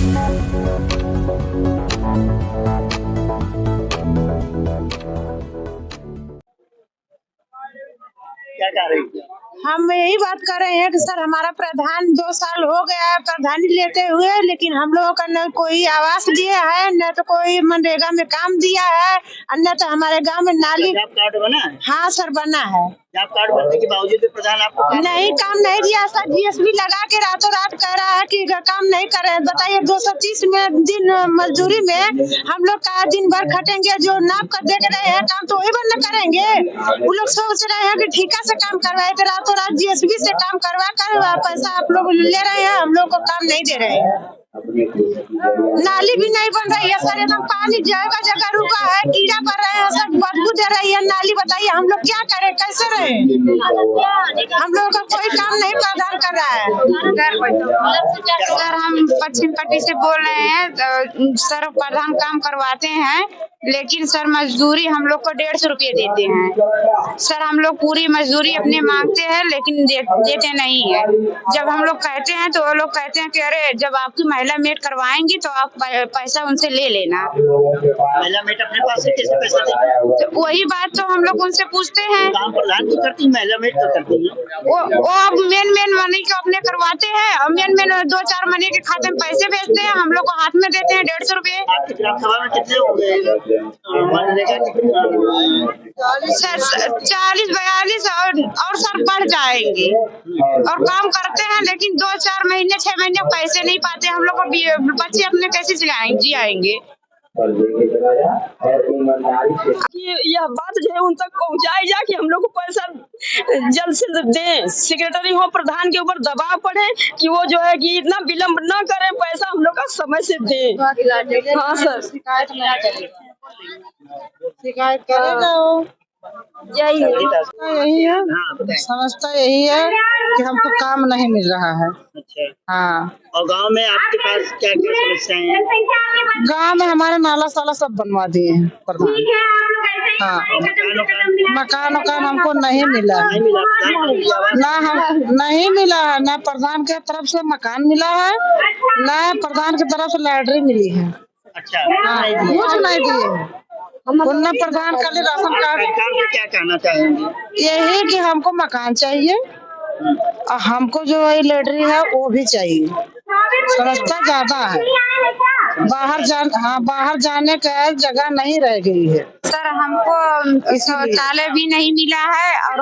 क्या कह रही थी? हम यही बात कर रहे हैं कि सर हमारा प्रधान 2 साल हो गया है प्रधानी लेते हुए, लेकिन हम लोगों का न कोई आवास दिया है, न तो कोई मनरेगा में काम दिया है, न तो हमारे गांव में नाली। जॉब कार्ड बना है? हाँ सर बना है। जॉब कार्ड बनने के बावजूद भी प्रधान आपको नहीं काम नहीं दिया सर। जीएसबी लगा के रातों रात कह रहा है कि काम नहीं कर रहे हैं। बताइए 230 में दिन मजदूरी में हम लोग का दिन भर खटेंगे, जो नाप कर देख रहे हैं काम तो वही बंद करेंगे। वो लोग सोच रहे हैं कि ठेका से काम करवाए थे, रातों रात जीएसबी से काम करवा कर पैसा आप लोग ले रहे हैं, हम लोग को काम नहीं दे रहे हैं। नाली भी नहीं बन रही है सर, एकदम पानी जगह जगह रुका है, कीड़ा पड़ रहे हैं सर, बदबू दे रही है नाली। बताइए हम लोग क्या करें, कैसे रहे? हम लोगों का कोई काम नहीं प्रदान कर रहा है। सर हम पश्चिम पट्टी से बोल रहे हैं। सर प्रधान काम करवाते हैं, लेकिन सर मजदूरी हम लोग को 150 रुपये देते हैं। सर हम लोग पूरी मजदूरी अपने मांगते हैं, लेकिन देते नहीं है। जब हम लोग कहते हैं तो वो लोग कहते हैं कि अरे जब आपकी महिला मेट करवाएंगी तो आप पैसा उनसे ले लेना। महिला मेट अपने पास से कैसे पैसा देगी? तो वही बात तो हम लोग उनसे पूछते हैं। काम प्रधान तो करती, महिला मेट तो करती है। वो अब मेन मनी को अपने करवाते हैं और मेन 2-4 महीने के खाते में पैसे भेजते हैं, हम लोग को हाथ में देते हैं 150 रुपये। आपकी ग्राम सभा में कितने हो गए मनरेगा सर 40-42 और सर बढ़ जाएंगे और काम करते हैं, लेकिन 2-4 महीने 6 महीने पैसे नहीं पाते। हम लोग को बच्चे अपने कैसे जियाएंगे? यह बात जो है उन तक पहुंचाई जाए कि हम लोग को पैसा जल्द से जल्द दें। सेक्रेटरी हो प्रधान के ऊपर दबाव पड़े कि वो जो है कि इतना विलम्ब न करें, पैसा हम लोग का समय से दें। हाँ सर शिकायत करेगा वो। यही यही है, समझता यही है कि हमको काम नहीं मिल रहा है। अच्छा। हाँ, और गांव में आपके पास क्या क्या समस्याएं हैं? गांव में हमारे नाला साला सब बनवा दिए हैं प्रधान। हाँ, मकान हमको नहीं मिला है। नहीं मिला प्रधान की आवाज? ना हम नहीं मिला है, ना प्रधान के तरफ से मकान मिला है, ना प्रधान की तरफ से लैटरिन मिली है। अच्छा। हाँ, कुछ नहीं दिए। उन्ना प्रधान खाली राशन कार्ड। सरकार से क्या कहना चाहेंगे? यही कि हमको मकान चाहिए और हमको जो है लैटरिन है वो भी चाहिए। समस्या ज्यादा है, बाहर जाने का जगह नहीं रह गई है। सर हमको शौचालय भी नहीं मिला है और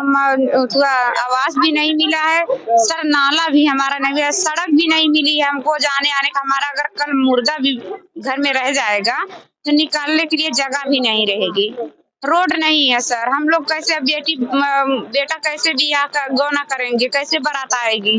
आवास भी नहीं मिला है। सर नाला भी हमारा नहीं मिला, सड़क भी नहीं मिली है हमको जाने आने का। हमारा अगर कल मुर्दा भी घर में रह जाएगा तो निकालने के लिए जगह भी नहीं रहेगी। रोड नहीं है सर, हम लोग कैसे बेटा कैसे बियाह गौना करेंगे, कैसे बारात आएगी,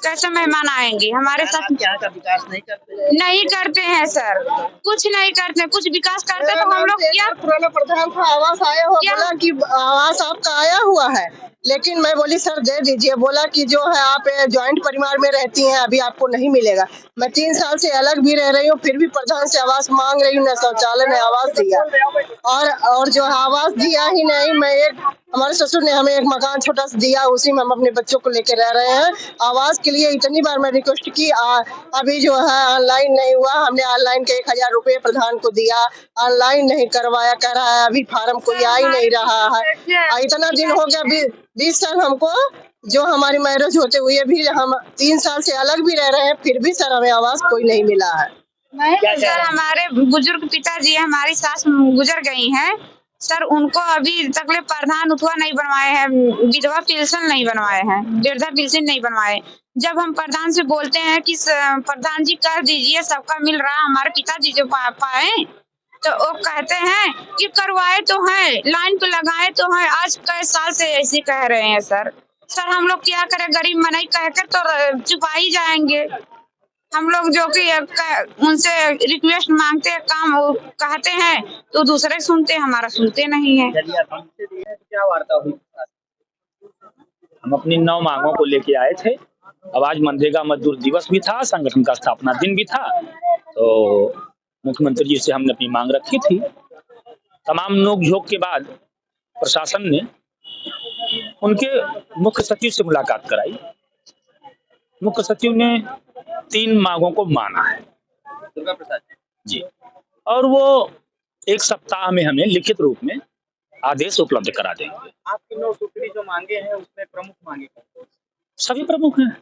कैसे मेहमान आएंगे हमारे साथ? यहाँ का विकास नहीं करते हैं सर, कुछ नहीं करते। कुछ विकास करते तो हम लोग क्या? पुराना प्रधान था, आवास आया हुआ, बोला कि आवास आपका आया हुआ है, लेकिन मैं बोली सर दे दीजिए। बोला कि जो है आप ज्वाइंट परिवार में रहती हैं, अभी आपको नहीं मिलेगा। मैं 3 साल से अलग भी रह रही हूँ, फिर भी प्रधान से आवास मांग रही हूँ, न शौचालय ने आवास दिया और जो है आवास दिया ही नहीं। हमारे ससुर ने हमें एक मकान छोटा सा दिया, उसी में हम अपने बच्चों को लेकर रह रहे हैं। आवास के लिए इतनी बार मैं रिक्वेस्ट की, अभी जो है ऑनलाइन नहीं हुआ। हमने ऑनलाइन के 1000 रुपये प्रधान को दिया, ऑनलाइन नहीं करवाया, कह रहा है अभी फार्म कोई आ ही नहीं रहा है। इतना दिन हो गया, 20 साल हमको जो हमारी मैरिज होते हुए भी हम 3 साल से अलग भी रह रहे हैं, फिर भी सर हमें आवास कोई नहीं मिला है। सर हमारे बुजुर्ग पिताजी, हमारी सास गुजर गई हैं सर, उनको अभी तक ले प्रधान उठवा नहीं बनवाए हैं, विधवा पेंशन नहीं बनवाए हैं, वृद्धा पेंशन नहीं बनवाए। जब हम प्रधान से बोलते हैं कि प्रधान जी कर दीजिए, सबका मिल रहा, हमारे पिताजी जो पाए, तो वो कहते हैं कि करवाए तो हैं, लाइन पे लगाए तो हैं। आज कई साल से ऐसे कह रहे हैं सर हम लोग क्या करें? गरीब मनाई कहकर तो चुपा ही जाएंगे। हम लोग जो कि उनसे रिक्वेस्ट मांगते हैं, काम कहते हैं तो दूसरे सुनते हैं, हमारा सुनते नहीं है। क्या वार्ता हुई? हम अपनी 9 मांगों को लेके आए थे। अब आज मनरेगा मजदूर दिवस भी था, संगठन का स्थापना दिन भी था, तो मुख्यमंत्री जी से हमने अपनी मांग रखी थी। तमाम नोक-झोंक के बाद प्रशासन ने उनके मुख्य सचिव से मुलाकात कराई। मुख्य सचिव ने 3 मांगों को माना है। दुर्गा प्रसाद जी। और वो 1 सप्ताह में हमें लिखित रूप में आदेश उपलब्ध करा देंगे। आपकी 9 सूत्री जो मांगे हैं उसमें प्रमुख मांगे कौन? सभी प्रमुख हैं।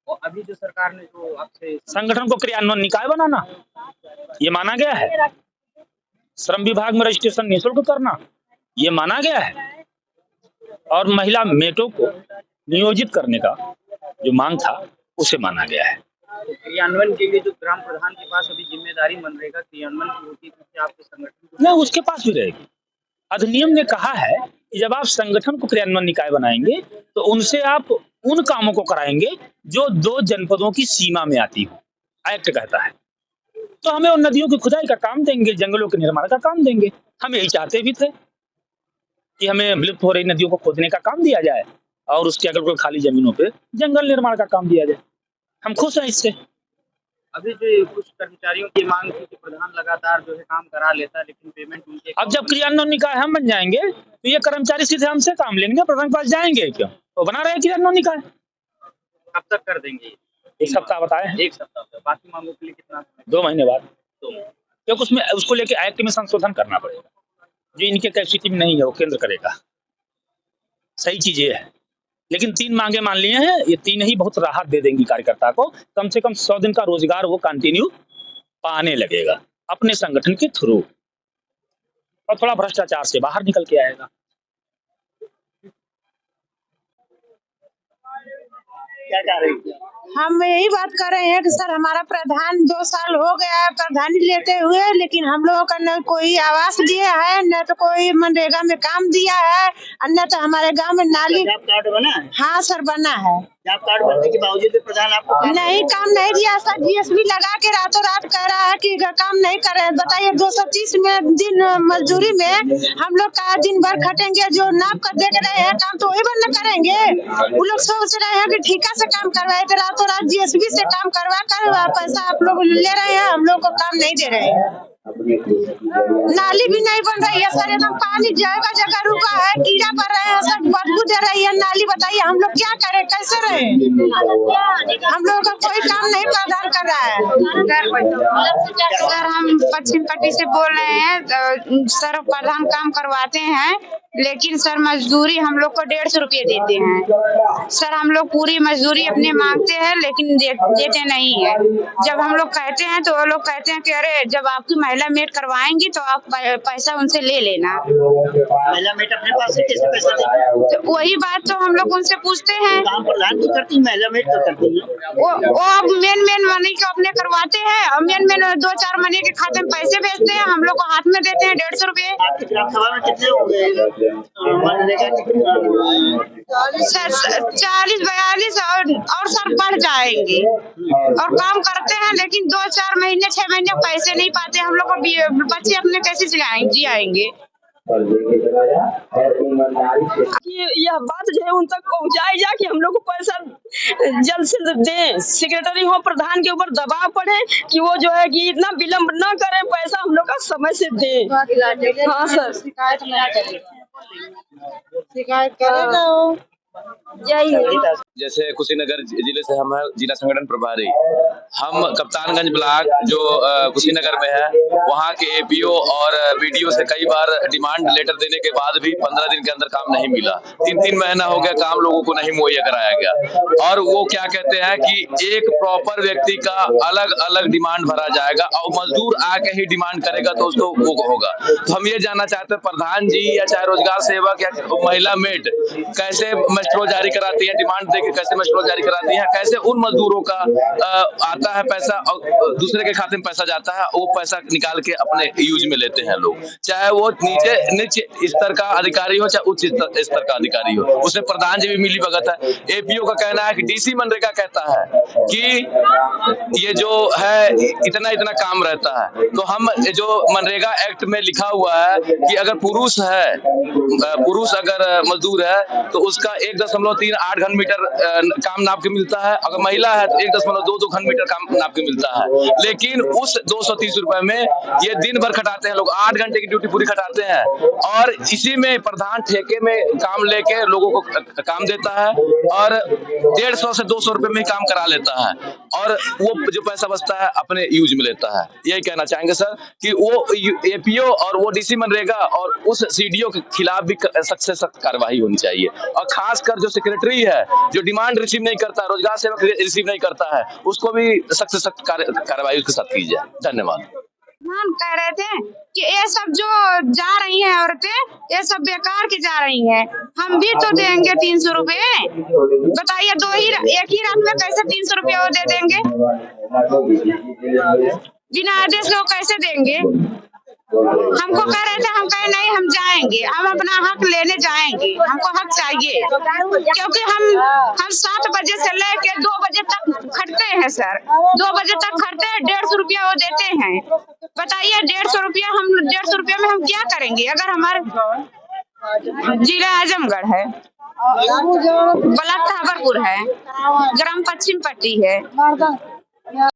वो अभी जो सरकार ने जो आपसे संगठन को क्रियान्वयन निकाय बनाना, ये माना गया है। श्रम विभाग में रजिस्ट्रेशन निःशुल्क करना, ये माना गया है। और महिला मेटों को नियोजित करने का जो मांग था उसे माना गया है। क्रियान्वयन के लिए जो ग्राम प्रधान के पास अभी जिम्मेदारी मनरेगा क्रियान्वयन की होती है, तो आपके संगठन नहीं, उसके पास भी रहेगी। अधिनियम ने कहा है कि जब आप संगठन को क्रियान्वयन निकाय बनाएंगे तो उनसे आप उन कामों को कराएंगे जो 2 जनपदों की सीमा में आती हो, एक्ट कहता है। तो हमें उन नदियों की खुदाई का काम देंगे, जंगलों के निर्माण का काम देंगे। हम यही चाहते भी थे कि हमें विलुप्त हो रही नदियों को खोदने का काम दिया जाए और उसके अगल बगल खाली जमीनों पे जंगल निर्माण का काम दिया जाए। हम खुश हैं इससे। अभी जो कुछ कर्मचारियों की मांग थी कि प्रधान लगातार जो है काम करा लेता है लेकिन पेमेंट उनके अब जब क्रियान्वयन निकाय हम बन जाएंगे तो ये कर्मचारी सीधे हमसे काम लेंगे, प्रधान के पास जाएंगे क्यों? तो बना रहे क्रियान्वयन निकाय। कब तक कर देंगे? 1 सप्ताह बताए हैं। 1 सप्ताह तक। बाकी मांगों के लिए कितना समय? 2 महीने बाद, 2 महीने। क्योंकि उसमें उसको लेके एक्ट में संशोधन करना पड़ेगा। जो इनके कैपेसिटी में नहीं है वो केंद्र करेगा। सही चीज ये है। लेकिन 3 मांगे मान लिए हैं, ये 3 ही बहुत राहत दे देंगी कार्यकर्ता को। कम से कम 100 दिन का रोजगार वो कंटिन्यू पाने लगेगा अपने संगठन के थ्रू, और थोड़ा भ्रष्टाचार से बाहर निकल के आएगा। क्या कह रही है? हम यही बात कर रहे हैं कि सर हमारा प्रधान 2 साल हो गया है प्रधानी लेते हुए, लेकिन हम लोगों का न कोई आवास दिया है, न तो कोई मनरेगा में काम दिया है, और न तो हमारे गांव में नाली। जॉब कार्ड बना है? हाँ सर बना है। जॉब कार्ड बनने के बावजूद भी प्रधान आपको नहीं काम नहीं दिया सर। जीएसबी लगा के रातों रात कह रहा है कि काम नहीं कर रहे हैं। बताइए 230 में दिन मजदूरी में हम लोग का दिन भर खटेंगे, जो नाप कर देख रहे हैं काम तो वही बंद करेंगे। वो लोग सोच रहे हैं कि ठेका से काम करवाए, तो रातों रात जीएसबी से काम करवा कर पैसा आप लोग ले रहे हैं, हम लोग को काम नहीं दे रहे हैं। नाली भी नहीं बन रही है सर, एकदम पानी जगह जगह रुका है, कीड़ा पड़ रहे हैं सर, बदबू दे रही है नाली। बताइए हम लोग क्या करें, कैसे रहे? हम लोगों का कोई काम नहीं प्रदान कर रहा है। सर हम पश्चिम पट्टी से बोल रहे हैं। सर प्रधान काम करवाते हैं, लेकिन सर मजदूरी हम लोग को 150 रुपये देते हैं। सर हम लोग पूरी मजदूरी अपने मांगते हैं, लेकिन देते नहीं है। जब हम लोग कहते हैं तो वो लोग कहते हैं कि अरे जब आपकी महिला मेट करवाएंगी तो आप पैसा उनसे ले लेना। महिला मेट अपने पास से कैसे पैसा देती है? तो वही बात तो हम लोग उनसे पूछते हैं। काम प्रधान तो करती है, महिला मेट तो करती है। वो मेन मनी को अपने करवाते हैं, और मेन 2-4 महीने के खाते में पैसे भेजते हैं, हम लोग को हाथ में देते हैं 150 रुपये। आपकी ग्राम सभा में कितने हो गए मनरेगा? सर 40-42 और सर बढ़ जाएंगे। और काम करते हैं लेकिन 2-4 महीने 6 महीने पैसे नहीं पाते। हम लोग को बच्चे अपने कैसे जियाएंगे? यह बात जो है उन तक पहुंचाई जाए कि हम लोग को पैसा जल्द से जल्द दें। सेक्रेटरी हो प्रधान के ऊपर दबाव पड़े कि वो जो है कि इतना विलम्ब न करें, पैसा हम लोग का समय से दें। हाँ सर शिकायत करेगा वो। जैसे कुशीनगर जिले से हम है जिला संगठन प्रभारी। हम कप्तानगंज ब्लॉक जो कुशीनगर में है, वहाँ के एपीओ और बीडीओ से कई बार डिमांड लेटर देने के बाद भी 15 दिन के अंदर काम नहीं मिला। 3-3 महीना हो गया, काम लोगों को नहीं मुहैया कराया गया। और वो क्या कहते हैं कि एक प्रॉपर व्यक्ति का अलग अलग डिमांड भरा जाएगा और मजदूर आके ही डिमांड करेगा तो उसको वो होगा। तो हम ये जानना चाहते हैं प्रधान जी या चाहे रोजगार सेवक या महिला मेट कैसे मशरूल जारी कराती है, डिमांड देके कैसे मशरूल जारी कराती है, कैसे उन मजदूरों का आता है पैसा और दूसरे के खाते में पैसा जाता है, वो पैसा निकाल के अपने यूज में लेते हैं लोग, चाहे वो नीचे स्तर का अधिकारी हो चाहे उच्च स्तर का अधिकारी हो। उसमें प्रधान जी भी मिली भगत है। एपीओ का कहना है कि डीसी मनरेगा कहता है कि ये जो है इतना इतना काम रहता है। तो हम जो मनरेगा एक्ट में लिखा हुआ है कि अगर पुरुष अगर मजदूर है तो उसका 1.38 घन मीटर काम नाप के मिलता है, अगर महिला है तो 1.22 घन मीटर काम नाप के मिलता है। लेकिन उस 230 रुपए में ये दिन भर खटाते हैं लोग, 8 घंटे की ड्यूटी पूरी खटाते हैं और इसी में प्रधान ठेके में काम लेके लोगों को काम देता है और 150 से 200 रुपए में काम करा लेता है। और वो जो पैसा बचता है अपने यूज में लेता है। यही कहना चाहेंगे सर कि वो एपीओ और वो डीसी मनरेगा और उस सीडीओ के खिलाफ भी सख्त से सख्त कार्रवाई होनी चाहिए, और खासकर जो सेक्रेटरी है जो डिमांड रिसीव नहीं करता, रोजगार सेवक रिसीव नहीं करता है, उसको भी सख्त से सख्त कार्रवाई उसके साथ की जाए। धन्यवाद। हम कह रहे थे कि ये सब जो जा रही हैं औरतें, ये सब बेकार की जा रही हैं। हम भी तो देंगे 300 रुपए, बताइए एक ही रात में कैसे 300 रुपया वो दे देंगे? बिना आदेश लोग कैसे देंगे? हमको कह रहे थे, हम कहे नहीं हम जाएंगे, हम अपना हक लेने जाएंगे, हमको हक चाहिए, क्योंकि हम 7 बजे से लेके 2 बजे तक खटते हैं सर। 2 बजे तक खटते हैं, 150 रुपया वो देते हैं। बताइए 150 रुपया, हम 150 रुपया में हम क्या करेंगे? अगर हमारे जिला आजमगढ़ है, ब्लॉक थाबरपुर है, ग्राम पश्चिम पट्टी है,